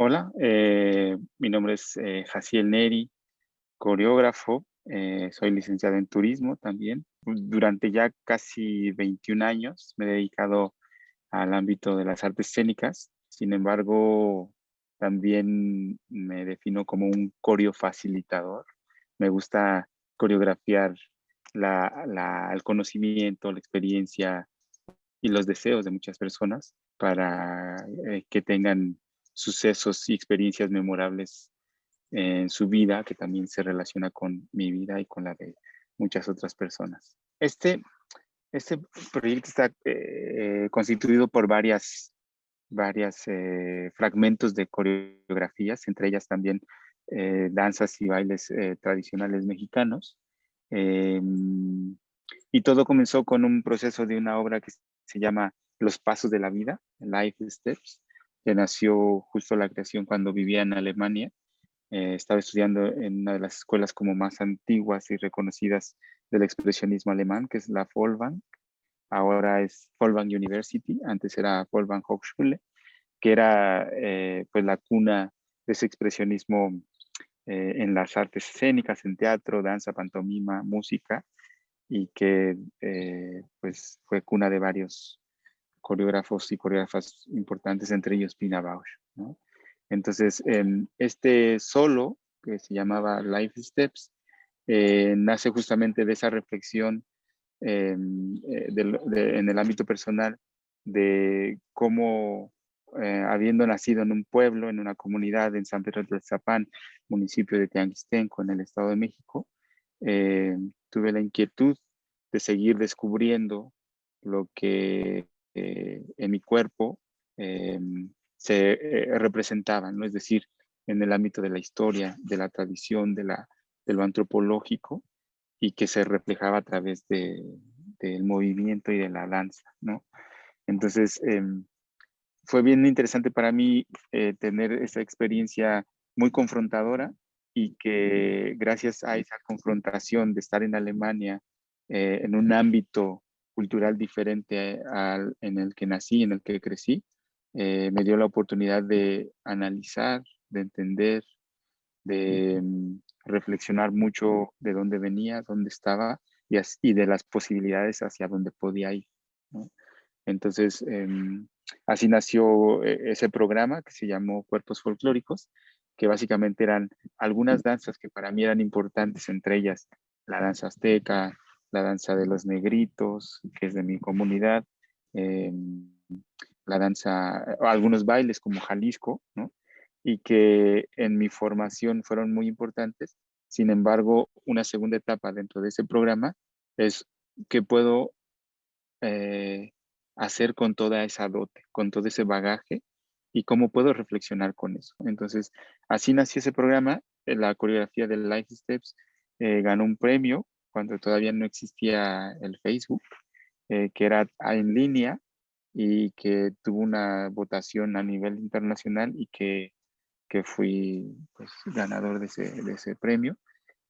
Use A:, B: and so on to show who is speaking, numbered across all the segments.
A: Hola, mi nombre es Jaciel Neri, coreógrafo, soy licenciado en turismo también. Durante ya casi 21 años me he dedicado al ámbito de las artes escénicas. Sin embargo, también me defino como un coreofacilitador. Me gusta coreografiar el conocimiento, la experiencia y los deseos de muchas personas para que tengan sucesos y experiencias memorables en su vida, que también se relaciona con mi vida y con la de muchas otras personas. Este proyecto está constituido por varias fragmentos de coreografías, entre ellas también danzas y bailes tradicionales mexicanos. Eh, y todo comenzó con un proceso de una obra que se llama Los Pasos de la Vida, Life Steps, que nació justo la creación cuando vivía en Alemania. Estaba estudiando en una de las escuelas como más antiguas y reconocidas del expresionismo alemán, que es la Fallbach. Ahora es Fallbach University, antes era Fallbach Hochschule, que era pues la cuna de ese expresionismo en las artes escénicas, en teatro, danza, pantomima, música, y que pues fue cuna de varios coreógrafos y coreógrafas importantes, entre ellos Pina Bausch, ¿no? Entonces, este solo, que se llamaba Life Steps, nace justamente de esa reflexión en el ámbito personal de cómo, habiendo nacido en un pueblo, en una comunidad en San Pedro de Zapán, municipio de Teanguistenco, en el Estado de México, tuve la inquietud de seguir descubriendo lo que en mi cuerpo eh, se representaban, ¿no? Es decir, en el ámbito de la historia, de la tradición, de lo antropológico, y que se reflejaba a través del movimiento y de la danza, ¿no? Entonces, fue bien interesante para mí tener esa experiencia muy confrontadora y que gracias a esa confrontación de estar en Alemania, en un ámbito cultural diferente en el que nací, en el que crecí, me dio la oportunidad de analizar, de entender, de reflexionar mucho de dónde venía, dónde estaba y de las posibilidades hacia dónde podía ir, ¿no? Entonces, así nació ese programa que se llamó Cuerpos Folclóricos, que básicamente eran algunas danzas que para mí eran importantes, entre ellas la danza azteca, la danza de los negritos, que es de mi comunidad, eh, la danza, algunos bailes como Jalisco, ¿no? Y que en mi formación fueron muy importantes. Sin embargo, una segunda etapa dentro de ese programa es que puedo eh, hacer con toda esa dote, con todo ese bagaje y cómo puedo reflexionar con eso. Entonces, así nació ese programa. La coreografía de Life Steps ganó un premio cuando todavía no existía el Facebook, que era en línea y que tuvo una votación a nivel internacional y que fui pues, ganador de ese premio,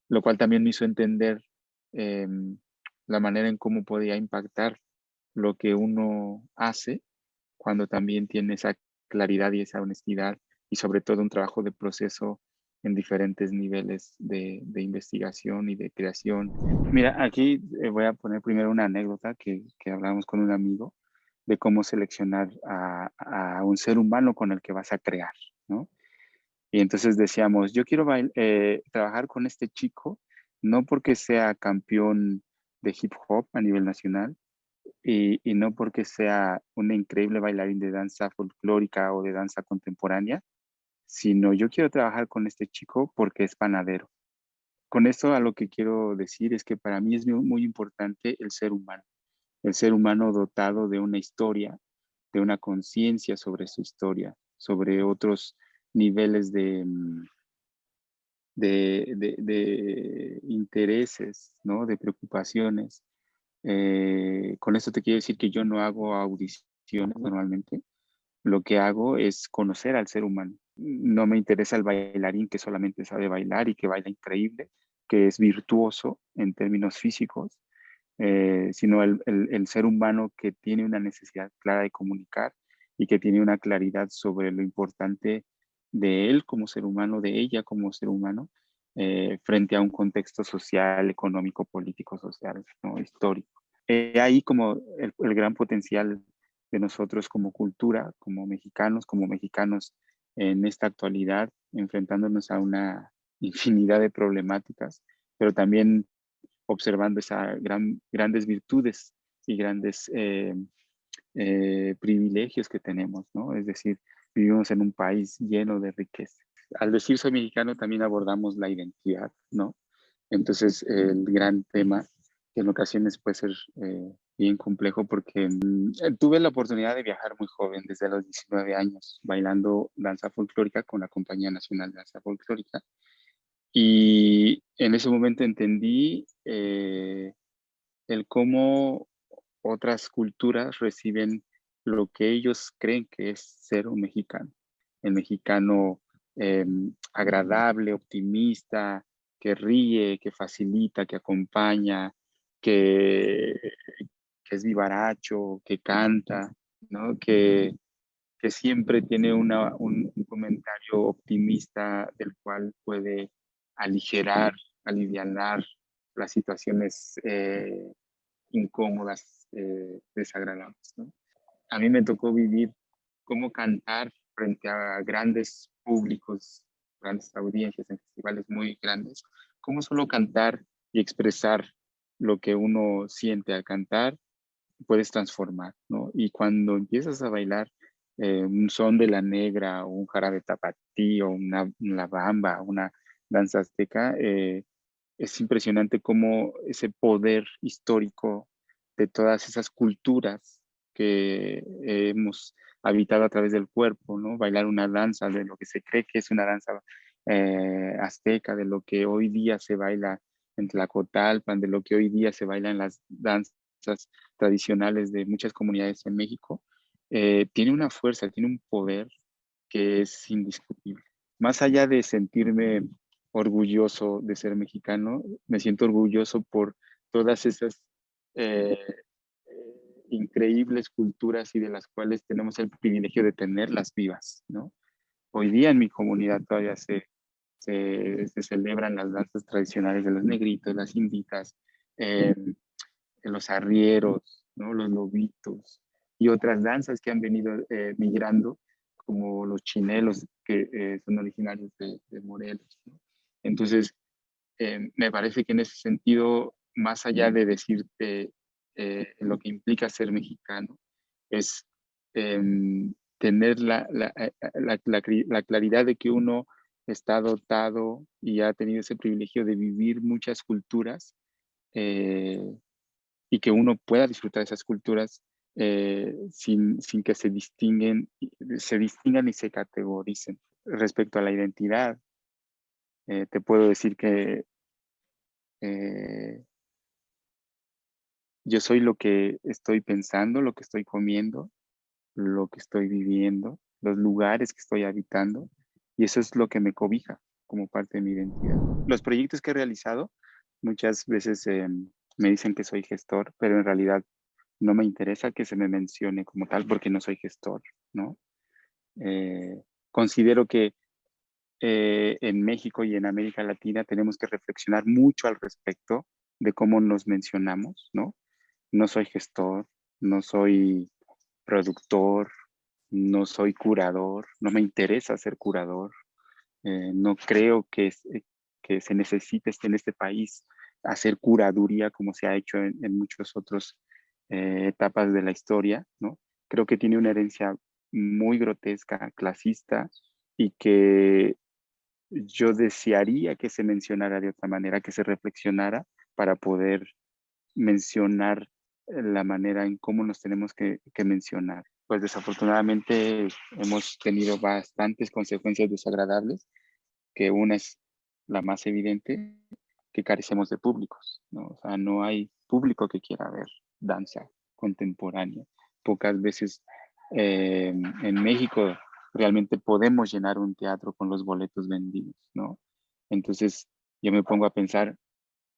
A: lo cual también me hizo entender eh, la manera en cómo podía impactar lo que uno hace cuando también tiene esa claridad y esa honestidad y sobre todo un trabajo de proceso en diferentes niveles de investigación y de creación. Mira, aquí voy a poner primero una anécdota que hablamos con un amigo de cómo seleccionar a un ser humano con el que vas a crear, ¿no? Y entonces decíamos, yo quiero trabajar con este chico, no porque sea campeón de hip hop a nivel nacional y no porque sea un increíble bailarín de danza folclórica o de danza contemporánea, sino yo quiero trabajar con este chico porque es panadero. Con esto a lo que quiero decir es que para mí es muy importante el ser humano dotado de una historia, de una conciencia sobre su historia, sobre otros niveles de intereses, ¿no? De preocupaciones. Con esto te quiero decir que yo no hago audiciones normalmente. Lo que hago es conocer al ser humano. No me interesa el bailarín que solamente sabe bailar y que baila increíble, que es virtuoso en términos físicos, sino el ser humano que tiene una necesidad clara de comunicar y que tiene una claridad sobre lo importante de él como ser humano, de ella como ser humano, frente a un contexto social, económico, político, social, ¿no? Histórico. Ahí como el gran potencial de nosotros como cultura, como mexicanos en esta actualidad, enfrentándonos a una infinidad de problemáticas, pero también observando esas grandes virtudes y grandes privilegios que tenemos, ¿no? Es decir, vivimos en un país lleno de riqueza. Al decir soy mexicano también abordamos la identidad, ¿no? Entonces, el gran tema que en ocasiones puede ser bien complejo porque tuve la oportunidad de viajar muy joven, desde los 19 años, bailando danza folclórica con la Compañía Nacional de Danza Folclórica. Y en ese momento entendí el cómo otras culturas reciben lo que ellos creen que es ser un mexicano. El mexicano agradable, optimista, que ríe, que facilita, que acompaña, que, que es vivaracho, que canta, ¿no? Que siempre tiene un comentario optimista del cual puede aligerar, alivianar las situaciones incómodas, desagradables, ¿no? A mí me tocó vivir cómo cantar frente a grandes públicos, grandes audiencias en festivales muy grandes, cómo solo cantar y expresar lo que uno siente al cantar puedes transformar, ¿no? Y cuando empiezas a bailar un son de la negra o un jarabe tapatí o una bamba, una danza azteca, es impresionante cómo ese poder histórico de todas esas culturas que hemos habitado a través del cuerpo, ¿no? Bailar una danza de lo que se cree que es una danza azteca, de lo que hoy día se baila en Tlacotalpan, de lo que hoy día se baila en las danzas tradicionales de muchas comunidades en México, tiene una fuerza, tiene un poder que es indiscutible. Más allá de sentirme orgulloso de ser mexicano, me siento orgulloso por todas esas eh, increíbles culturas y de las cuales tenemos el privilegio de tenerlas vivas, ¿no? Hoy día en mi comunidad todavía se celebran las danzas tradicionales de los negritos, las inditas, eh, los arrieros, ¿no? Los lobitos y otras danzas que han venido migrando, como los chinelos, que son originarios de Morelos, ¿no? Entonces, me parece que en ese sentido, más allá de decirte lo que implica ser mexicano, es tener la claridad de que uno está dotado y ha tenido ese privilegio de vivir muchas culturas eh, y que uno pueda disfrutar de esas culturas sin que se distingan y se categoricen. Respecto a la identidad, te puedo decir que eh, yo soy lo que estoy pensando, lo que estoy comiendo, lo que estoy viviendo, los lugares que estoy habitando, y eso es lo que me cobija como parte de mi identidad. Los proyectos que he realizado muchas veces me dicen que soy gestor, pero en realidad no me interesa que se me mencione como tal porque no soy gestor, ¿no? Considero que en México y en América Latina tenemos que reflexionar mucho al respecto de cómo nos mencionamos, ¿no? No soy gestor, no soy productor, no soy curador, no me interesa ser curador, no creo que se necesite en este país hacer curaduría como se ha hecho en muchas otras etapas de la historia, ¿no? Creo que tiene una herencia muy grotesca, clasista, y que yo desearía que se mencionara de otra manera, que se reflexionara para poder mencionar la manera en cómo nos tenemos que mencionar. Pues desafortunadamente hemos tenido bastantes consecuencias desagradables, que una es la más evidente, que carecemos de públicos, ¿no? O sea, no hay público que quiera ver danza contemporánea. Pocas veces en México realmente podemos llenar un teatro con los boletos vendidos, ¿no? Entonces yo me pongo a pensar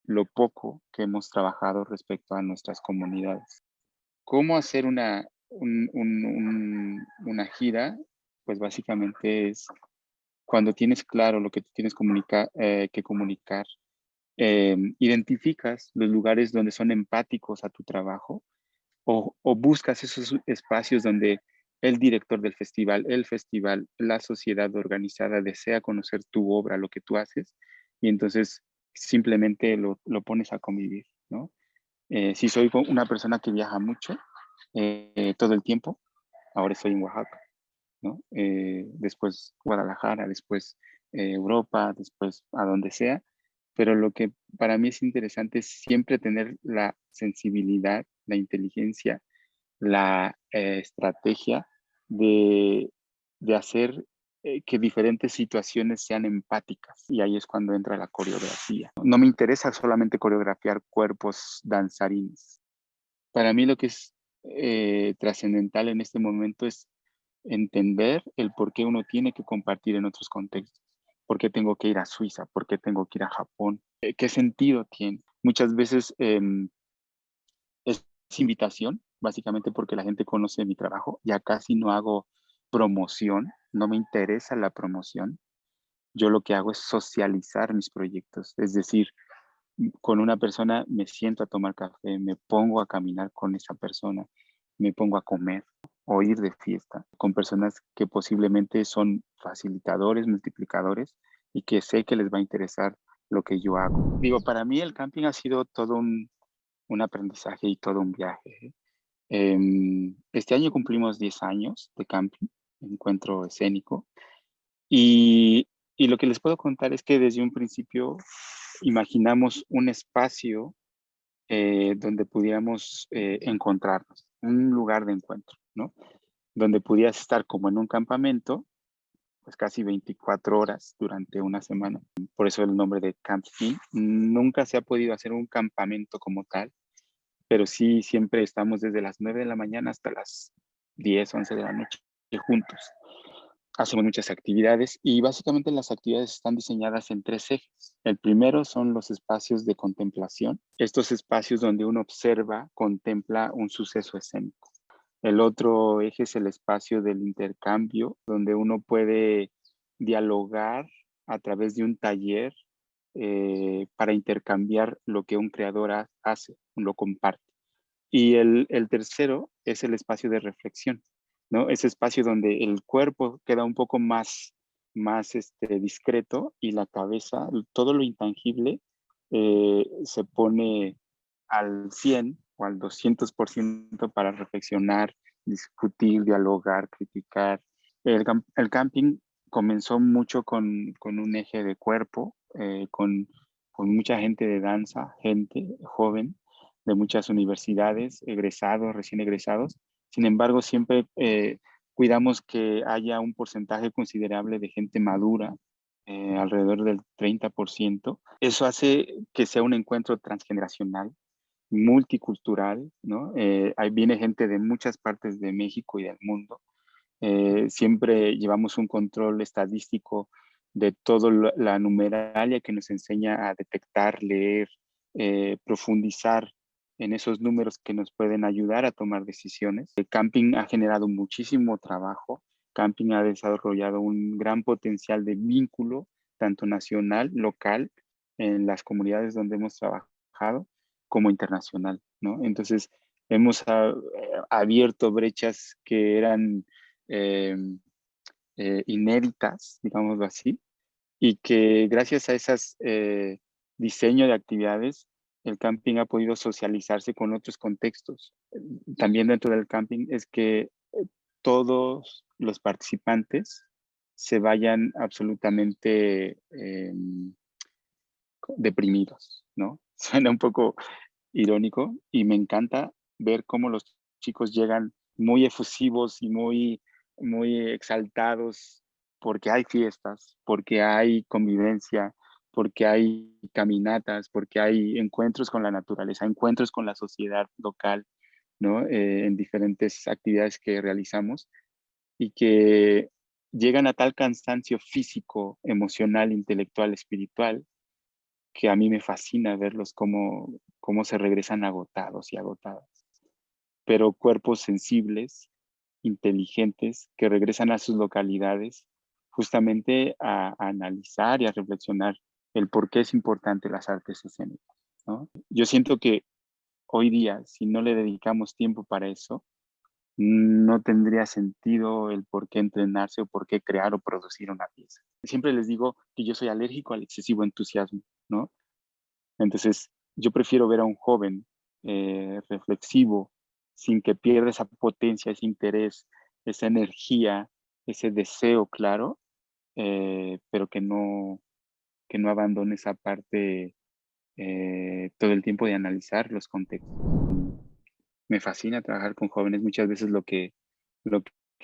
A: lo poco que hemos trabajado respecto a nuestras comunidades. ¿Cómo hacer una gira? Pues básicamente es cuando tienes claro lo que tú tienes que comunicar, identificas los lugares donde son empáticos a tu trabajo o buscas esos espacios donde el director del festival, el festival, la sociedad organizada desea conocer tu obra, lo que tú haces, y entonces simplemente lo pones a convivir, ¿no? Si soy una persona que viaja mucho, todo el tiempo, ahora estoy en Oaxaca, ¿no? Después Guadalajara, después Europa, después a donde sea, pero lo que para mí es interesante es siempre tener la sensibilidad, la inteligencia, la estrategia de, de hacer que diferentes situaciones sean empáticas. Y ahí es cuando entra la coreografía. No me interesa solamente coreografiar cuerpos danzarines. Para mí lo que es trascendental en este momento es entender el por qué uno tiene que compartir en otros contextos. ¿Por qué tengo que ir a Suiza? ¿Por qué tengo que ir a Japón? ¿Qué sentido tiene? Muchas veces es invitación, básicamente porque la gente conoce mi trabajo. Ya casi no hago promoción, no me interesa la promoción. Yo lo que hago es socializar mis proyectos, es decir, con una persona me siento a tomar café, me pongo a caminar con esa persona, me pongo a comer o ir de fiesta con personas que posiblemente son facilitadores, multiplicadores y que sé que les va a interesar lo que yo hago. Digo, para mí el camping ha sido todo un aprendizaje y todo un viaje. Este año cumplimos 10 años de camping, encuentro escénico, y, y lo que les puedo contar es que desde un principio imaginamos un espacio donde pudiéramos encontrarnos, un lugar de encuentro, ¿no? Donde pudieras estar como en un campamento, pues casi 24 horas durante una semana. Por eso el nombre de camping. Nunca se ha podido hacer un campamento como tal, pero sí siempre estamos desde las 9 de la mañana hasta las 10, 11 de la noche juntos. Hacemos muchas actividades y básicamente las actividades están diseñadas en tres ejes. El primero son los espacios de contemplación, estos espacios donde uno observa, contempla un suceso escénico. El otro eje es el espacio del intercambio, donde uno puede dialogar a través de un taller para intercambiar lo que un creador hace, lo comparte. Y el tercero es el espacio de reflexión, ¿no? Ese espacio donde el cuerpo queda un poco más discreto y la cabeza, todo lo intangible, se pone al 100 o al 200% para reflexionar, discutir, dialogar, criticar. El camping comenzó mucho con un eje de cuerpo, con mucha gente de danza, gente joven de muchas universidades, egresados, recién egresados. Sin embargo, siempre cuidamos que haya un porcentaje considerable de gente madura, alrededor del 30%. Eso hace que sea un encuentro transgeneracional, multicultural, ¿no? Ahí viene gente de muchas partes de México y del mundo. Siempre llevamos un control estadístico de toda la numeralia que nos enseña a detectar, leer, profundizar en esos números que nos pueden ayudar a tomar decisiones. El camping ha generado muchísimo trabajo. Camping ha desarrollado un gran potencial de vínculo, tanto nacional, local, en las comunidades donde hemos trabajado, como internacional, ¿no? Entonces, hemos abierto brechas que eran eh, inéditas, digámoslo así, y que gracias a esas diseño de actividades, el camping ha podido socializarse con otros contextos. También dentro del camping es que todos los participantes se vayan absolutamente deprimidos, ¿no? Suena un poco irónico y me encanta ver cómo los chicos llegan muy efusivos y muy exaltados porque hay fiestas, porque hay convivencia, porque hay caminatas, porque hay encuentros con la naturaleza, encuentros con la sociedad local, ¿no? En diferentes actividades que realizamos y que llegan a tal cansancio físico, emocional, intelectual, espiritual, que a mí me fascina verlos cómo se regresan agotados y agotadas, pero cuerpos sensibles, inteligentes, que regresan a sus localidades justamente a analizar y a reflexionar el por qué es importante las artes escénicas, ¿no? Yo siento que hoy día, si no le dedicamos tiempo para eso, no tendría sentido el por qué entrenarse o por qué crear o producir una pieza. Siempre les digo que yo soy alérgico al excesivo entusiasmo, ¿no? Entonces, yo prefiero ver a un joven reflexivo, sin que pierda esa potencia, ese interés, esa energía, ese deseo claro, pero que no abandone esa parte todo el tiempo de analizar los contextos. Me fascina trabajar con jóvenes. Muchas veces lo que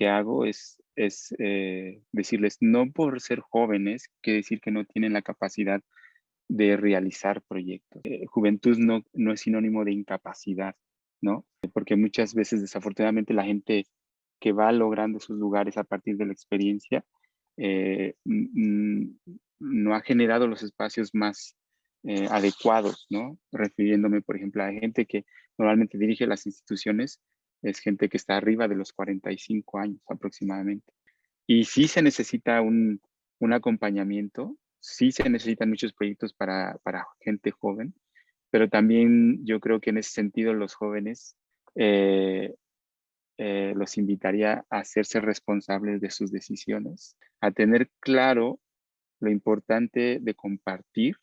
A: hago es decirles, no por ser jóvenes, quiere decir que no tienen la capacidad de realizar proyectos. Juventud no es sinónimo de incapacidad, ¿no? Porque muchas veces, desafortunadamente, la gente que va logrando sus lugares a partir de la experiencia no ha generado los espacios más adecuados, ¿no? Refiriéndome, por ejemplo, a gente que normalmente dirige las instituciones, es gente que está arriba de los 45 años aproximadamente. Y sí se necesita un acompañamiento, sí se necesitan muchos proyectos para gente joven, pero también yo creo que en ese sentido los jóvenes eh, los invitaría a hacerse responsables de sus decisiones, a tener claro lo importante de compartir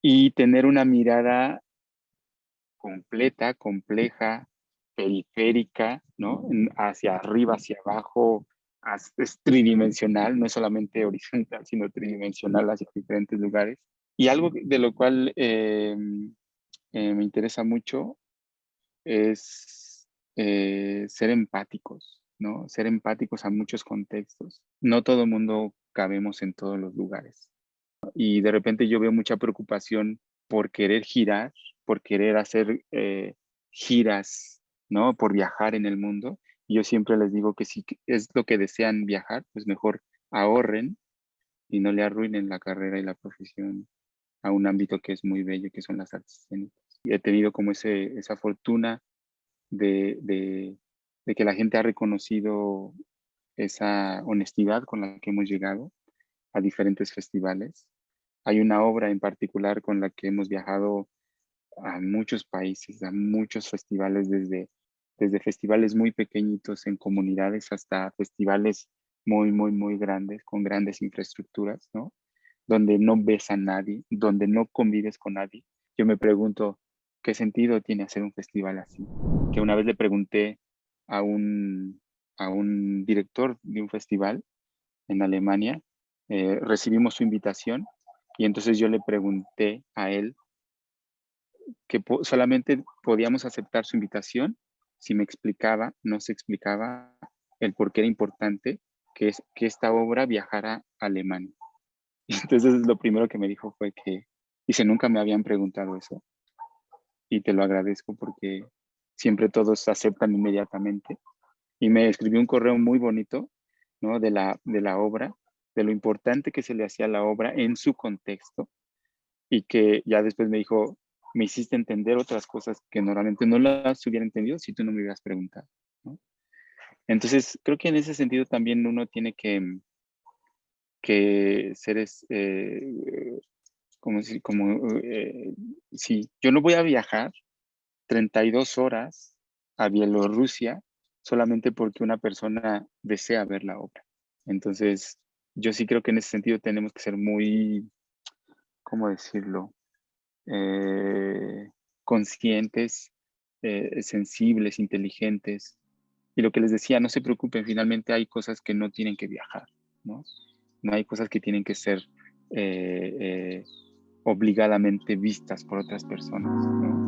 A: y tener una mirada completa, compleja, periférica, ¿no? Hacia arriba, hacia abajo, es tridimensional, no es solamente horizontal, sino tridimensional hacia diferentes lugares. Y algo de lo cual me interesa mucho es ser empáticos, ¿no? Ser empáticos a muchos contextos. No todo el mundo cabemos en todos los lugares. Y de repente yo veo mucha preocupación por querer girar, por querer hacer giras, ¿no? Por viajar en el mundo. Y yo siempre les digo que si es lo que desean viajar, pues mejor ahorren y no le arruinen la carrera y la profesión a un ámbito que es muy bello, que son las artes escénicas. Y he tenido como esa fortuna de que la gente ha reconocido esa honestidad con la que hemos llegado a diferentes festivales. Hay una obra en particular con la que hemos viajado a muchos países, a muchos festivales, desde festivales muy pequeñitos en comunidades hasta festivales muy, muy, muy grandes, con grandes infraestructuras, ¿no? Donde no ves a nadie, donde no convives con nadie. Yo me pregunto, ¿qué sentido tiene hacer un festival así? Que una vez le pregunté a un director de un festival en Alemania, recibimos su invitación y entonces yo le pregunté a él que solamente podíamos aceptar su invitación si me explicaba, nos explicaba el por qué era importante que esta obra viajara a Alemania. Y entonces lo primero que me dijo fue que, dice, nunca me habían preguntado eso y te lo agradezco porque siempre todos aceptan inmediatamente. Y me escribió un correo muy bonito, ¿no? De la obra, de lo importante que se le hacía a la obra en su contexto y que ya después me dijo, me hiciste entender otras cosas que normalmente no las hubiera entendido si tú no me hubieras preguntado, ¿no? Entonces, creo que en ese sentido también uno tiene que ser, sí, yo no voy a viajar 32 horas a Bielorrusia solamente porque una persona desea ver la obra. Entonces, yo sí creo que en ese sentido tenemos que ser muy, ¿cómo decirlo? Eh, conscientes, sensibles, inteligentes. Y lo que les decía, no se preocupen, finalmente hay cosas que no tienen que viajar, ¿no? No hay cosas que tienen que ser eh, eh, obligadamente vistas por otras personas, ¿no?